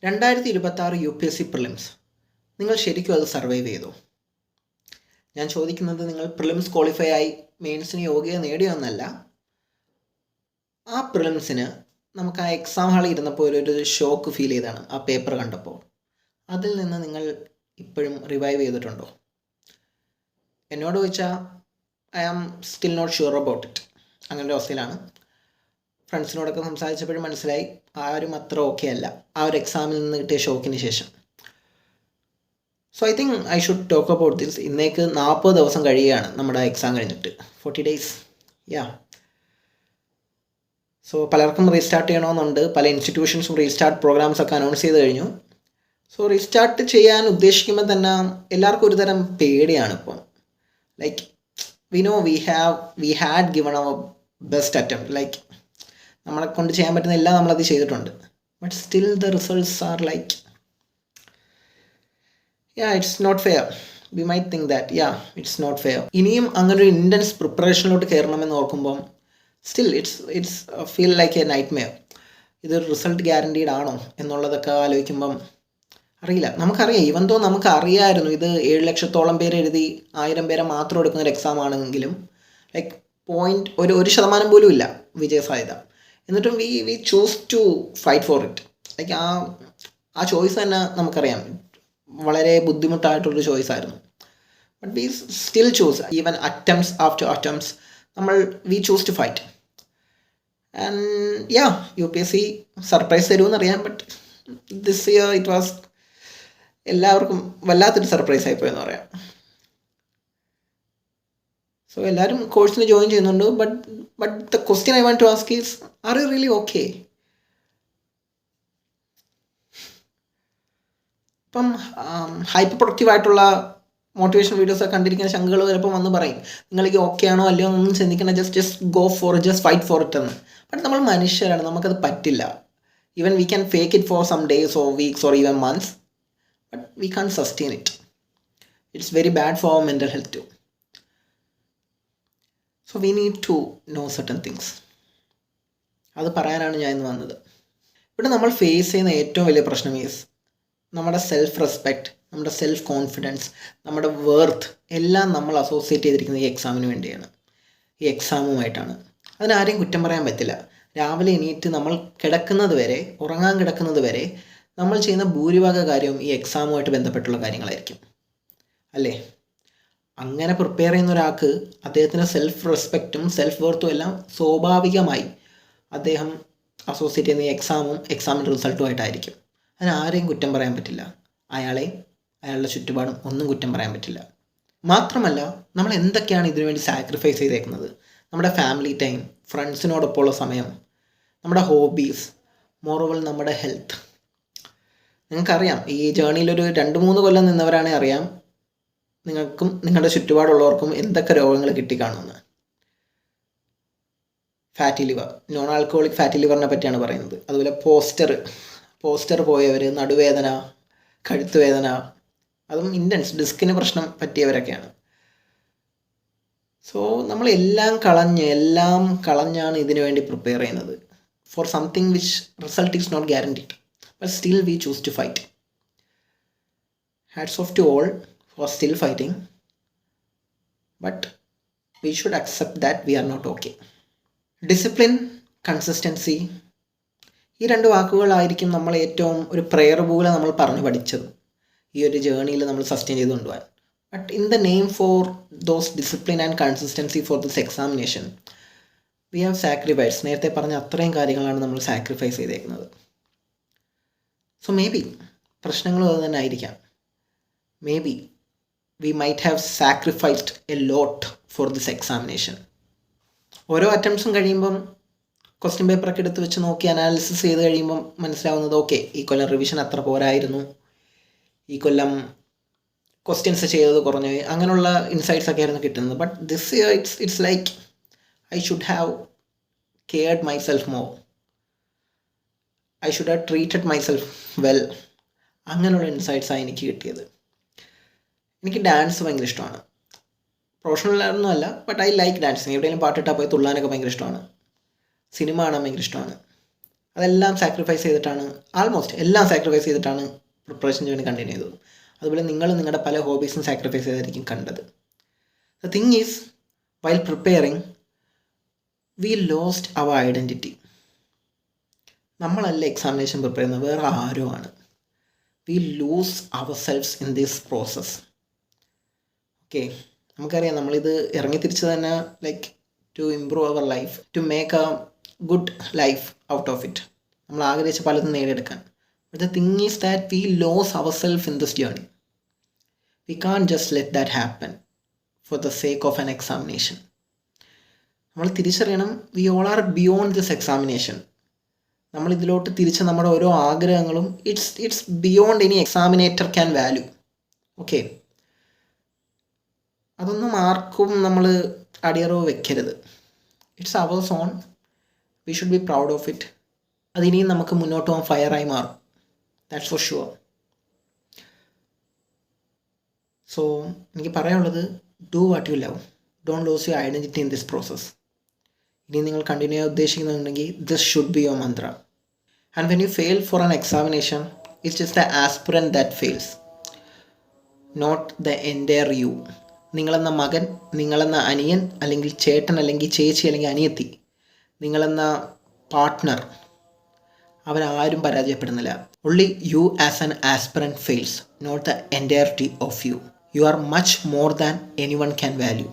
2026 UPSC prelims നിങ്ങൾ ശരിക്കും അത് സർവൈവ് ചെയ്തോ? ഞാൻ ചോദിക്കുന്നത് നിങ്ങൾ പ്രിലിംസ് ക്വാളിഫൈ ആയി മെയിൻസിന് യോഗ്യത നേടിയൊന്നല്ല. ആ പ്രിലിംസിന് നമുക്ക് ആ എക്സാം ഹാളിൽ ഇരുന്നപ്പോൾ ഒരു ഷോക്ക് ഫീൽ ചെയ്താണ് ആ പേപ്പർ കണ്ടപ്പോൾ. അതിൽ നിന്ന് നിങ്ങൾ ഇപ്പോഴും റിവൈവ് ചെയ്തിട്ടുണ്ടോ? എന്നോട് ചോദിച്ചാൽ I am still not sure about it. അങ്ങനെ ഒരു അവസ്ഥയിലാണ്. ഫ്രണ്ട്സിനോടൊക്കെ സംസാരിച്ചപ്പോഴും മനസ്സിലായി ആരും അത്ര ഓക്കെ അല്ല ആ ഒരു എക്സാമിൽ നിന്ന് കിട്ടിയ ഷോക്കിന് ശേഷം. So I think I should talk about this. ഇന്നേക്ക് 40 ദിവസം കഴിയുകയാണ് നമ്മുടെ എക്സാം കഴിഞ്ഞിട്ട്. 40 days. സോ പലർക്കും റീസ്റ്റാർട്ട് ചെയ്യണമെന്നുണ്ട്. പല ഇൻസ്റ്റിറ്റ്യൂഷൻസും റീസ്റ്റാർട്ട് പ്രോഗ്രാംസ് ഒക്കെ അനൗൺസ് ചെയ്ത് കഴിഞ്ഞു. സോ റീസ്റ്റാർട്ട് ചെയ്യാൻ ഉദ്ദേശിക്കുമ്പോൾ തന്നെ എല്ലാവർക്കും ഒരു തരം പേടിയാണ് ഇപ്പം. Like we know we had given our best attempt. Like നമ്മളെ കൊണ്ട് ചെയ്യാൻ പറ്റുന്ന എല്ലാം നമ്മളത് ചെയ്തിട്ടുണ്ട്. But still the results are like it's not fair. We might think that it's not fair. ഇനിയും അങ്ങനെ ഒരു ഇൻറ്റൻസ് പ്രിപ്പറേഷനിലോട്ട് കയറണമെന്ന് ഓർക്കുമ്പം still it's feel like a nightmare. ഇതൊരു റിസൾട്ട് ഗ്യാരണ്ടീഡ് ആണോ എന്നുള്ളതൊക്കെ ആലോചിക്കുമ്പം അറിയില്ല. നമുക്കറിയാം, ഈവൻ തോ നമുക്കറിയായിരുന്നു ഇത് 7 ലക്ഷത്തോളം പേര് എഴുതി 1000 പേരെ മാത്രം എടുക്കുന്ന ഒരു എക്സാം ആണെങ്കിലും ലൈക്ക് 1% പോലും ഇല്ല വിജയസാധ്യത. എന്നിട്ടും we choose to fight for it. Like ആ ചോയ്സ് തന്നെ നമുക്കറിയാം വളരെ ബുദ്ധിമുട്ടായിട്ടുള്ളൊരു ചോയ്സ് ആയിരുന്നു. But we still choose. Even attempts after attempts we choose to fight. And UPSC surprise തരുമെന്നറിയാം. But this year it was എല്ലാവർക്കും വല്ലാത്തൊരു സർപ്രൈസ് ആയിപ്പോയെന്ന് പറയാം. സോ എല്ലാവരും കോഴ്സിന് ജോയിൻ ചെയ്യുന്നുണ്ട്. But the question I want to ask is, are you really okay? ഇപ്പം hyper പ്രൊഡക്റ്റീവായിട്ടുള്ള motivation വീഡിയോസൊക്കെ കണ്ടിരിക്കുന്ന ശങ്കുകൾ ചിലപ്പോൾ വന്ന് പറയും നിങ്ങൾക്ക് ഓക്കെ ആണോ അല്ലയോ എന്നൊന്നും ചിന്തിക്കണം, just go for it, just fight for it എന്ന്. ബട്ട് നമ്മൾ മനുഷ്യരാണ്, നമുക്കത് പറ്റില്ല. Even we can fake it for some days or weeks or even months, but we can sustain it. It's very bad for our mental health too. So we need to know certain things. അത് പറയാനാണ് ഞാൻ ഇന്ന് വന്നത്. ഇവിടെ നമ്മൾ face ചെയ്യുന്ന ഏറ്റവും വലിയ പ്രശ്നം ഈസ് നമ്മുടെ സെൽഫ് റെസ്പെക്റ്റ്, നമ്മുടെ സെൽഫ് കോൺഫിഡൻസ്, നമ്മുടെ വേർത്ത് എല്ലാം നമ്മൾ അസോസിയേറ്റ് ചെയ്തിരിക്കുന്നത് ഈ എക്സാമിന് വേണ്ടിയാണ്, ഈ എക്സാമുമായിട്ടാണ്. അതിനാരെയും കുറ്റം പറയാൻ പറ്റില്ല. രാവിലെ എണീറ്റ് നമ്മൾ ഉറങ്ങാൻ കിടക്കുന്നത് വരെ നമ്മൾ ചെയ്യുന്ന ഭൂരിഭാഗ കാര്യവും ഈ എക്സാമുമായിട്ട് ബന്ധപ്പെട്ടുള്ള കാര്യങ്ങളായിരിക്കും, അല്ലേ? അങ്ങനെ പ്രിപ്പയർ ചെയ്യുന്ന ഒരാൾക്ക് അദ്ദേഹത്തിൻ്റെ സെൽഫ് റെസ്പെക്റ്റും സെൽഫ് വേർത്തും എല്ലാം സ്വാഭാവികമായി അദ്ദേഹം അസോസിയേറ്റ് ചെയ്യുന്ന ഈ എക്സാമിൻ്റെ റിസൾട്ടുമായിട്ടായിരിക്കും. അതിനാരെയും കുറ്റം പറയാൻ പറ്റില്ല. അയാളെയും അയാളുടെ ചുറ്റുപാടും ഒന്നും കുറ്റം പറയാൻ പറ്റില്ല. മാത്രമല്ല നമ്മൾ എന്തൊക്കെയാണ് ഇതിനു വേണ്ടി സാക്രിഫൈസ് ചെയ്തേക്കുന്നത്. നമ്മുടെ ഫാമിലി ടൈം, ഫ്രണ്ട്സിനോടൊപ്പമുള്ള സമയം, നമ്മുടെ ഹോബീസ്, മോറോവൽ നമ്മുടെ ഹെൽത്ത്. നിങ്ങൾക്കറിയാം, ഈ ജേണിയിലൊരു 2-3 കൊല്ലം നിന്നവരാണെങ്കിൽ അറിയാം നിങ്ങൾക്കും നിങ്ങളുടെ ചുറ്റുപാടുള്ളവർക്കും എന്തൊക്കെ രോഗങ്ങൾ കിട്ടിക്കാണുമെന്ന്. Fatty liver, non alcoholic fatty ലിവറിനെ പറ്റിയാണ് പറയുന്നത്. അതുപോലെ പോസ്റ്റർ പോയവർ, നടുവേദന, കഴുത്ത് വേദന, അതും ഇൻറ്റൻസ് ഡിസ്കിന് പ്രശ്നം പറ്റിയവരൊക്കെയാണ്. സോ നമ്മൾ എല്ലാം കളഞ്ഞാണ് ഇതിനു വേണ്ടി പ്രിപ്പയർ ചെയ്യുന്നത് for something which result is not guaranteed. But still we choose to fight. Hats off to all for still fighting, but we should accept that we are not okay. Discipline, consistency, ഈ 2 വാക്കുകളായിരിക്കും നമ്മൾ ഏറ്റവും ഒരു prayer പോലെ നമ്മൾ പറഞ്ഞു പഠിച്ചത് ഈ ഒരു ജേണിയിൽ നമ്മൾ സസ്റ്റെയിൻ ചെയ്ത് കൊണ്ടുപോകാൻ. But in the name for those discipline and consistency for this examination we have sacrifice. നേരത്തെ പറഞ്ഞ അത്രയും കാര്യങ്ങളാണ് നമ്മൾ സാക്രിഫൈസ് ചെയ്തേക്കുന്നത്. സോ മേ ബി പ്രശ്നങ്ങളും അത് തന്നെ ആയിരിക്കാം. May be we might have sacrificed a lot for this examination. ഓരോ അറ്റംപ്റ്റ്സും കഴിയുമ്പം ക്വസ്റ്റ്യൻ പേപ്പറൊക്കെ എടുത്ത് വെച്ച് നോക്കി അനാലിസിസ് ചെയ്ത് കഴിയുമ്പം മനസ്സിലാവുന്നത് ഓക്കെ, ഈ കൊല്ലം റിവിഷൻ അത്ര പോരായിരുന്നു, ഈ കൊല്ലം ക്വസ്റ്റ്യൻസ് ചെയ്തത് കുറഞ്ഞു, അങ്ങനെയുള്ള ഇൻസൈറ്റ്സ് ഒക്കെ ആയിരുന്നു കിട്ടുന്നത്. But this year it's like I should have cared myself more, I should have treated myself well. അങ്ങനെയുള്ള ഇൻസൈറ്റ്സാണ് എനിക്ക് കിട്ടിയത്. എനിക്ക് ഡാൻസ് ഭയങ്കര ഇഷ്ടമാണ്. പ്രൊഫഷണൽ അല്ല, ബട്ട് ഐ ലൈക്ക് ഡാൻസിങ്. എവിടെയെങ്കിലും പാട്ടിട്ടാൽ പോയി തുള്ളാനൊക്കെ ഭയങ്കര ഇഷ്ടമാണ്. സിനിമ കാണാൻ ഭയങ്കര ഇഷ്ടമാണ്. അതെല്ലാം സാക്രിഫൈസ് ചെയ്തിട്ടാണ്, ആൾമോസ്റ്റ് എല്ലാം സാക്രിഫൈസ് ചെയ്തിട്ടാണ് പ്രിപ്പറേഷൻ ജേർണി കണ്ടിന്യൂ ചെയ്തത്. അതുപോലെ നിങ്ങൾ നിങ്ങളുടെ പല ഹോബീസും സാക്രിഫൈസ് ചെയ്തായിരിക്കും കണ്ടത്. The thing is, while preparing we lost our identity. നമ്മളല്ല എക്സാമിനേഷൻ പ്രിപ്പയർ ചെയ്യുന്നത്, വേറെ ആരോ ആണ്. We lose our selfs in this process. Okay, നമുക്കറിയാം നമ്മളിത് ഇറങ്ങി തിരിച്ച് തന്നെ like to improve our life, to make a good life out of it. നമ്മൾ ആഗ്രഹിച്ച പലതും നേടിയെടുക്കാൻ. But the thing is that we lose our self in this journey. We can just let that happen for the sake of an examination. നമ്മൾ തിരിച്ചറിയണം, we all are beyond this examination. നമ്മളിതിലോട്ട് തിരിച്ച് നമ്മുടെ ഓരോ ആഗ്രഹങ്ങളും it's beyond any examiner can value. Okay, അതൊന്നും ആർക്കും നമ്മൾ അടിയറവ് വെക്കരുത്. It's ours own. We should be proud of it. അതിനിയും നമുക്ക് മുന്നോട്ട് പോകാൻ ഫയറായി മാറും. That's for sure. സോ എനിക്ക് പറയാനുള്ളത്, do what you love, don't lose your identity in this process. ഇനി നിങ്ങൾ കണ്ടിന്യൂ ചെയ്യാൻ ഉദ്ദേശിക്കുന്നുണ്ടെങ്കിൽ this should be your mantra. And when you fail for an examination, it's just the aspirant that fails, not the entire you. നിങ്ങളെന്ന മകൻ, നിങ്ങളെന്ന അനിയൻ അല്ലെങ്കിൽ ചേട്ടൻ അല്ലെങ്കിൽ ചേച്ചി അല്ലെങ്കിൽ അനിയത്തി, നിങ്ങളെന്ന പാർട്ട്ണർ, അവരാരും പരാജയപ്പെടുന്നില്ല. Only you as an aspirant fails, not the entirety of you. You are much more than anyone can value.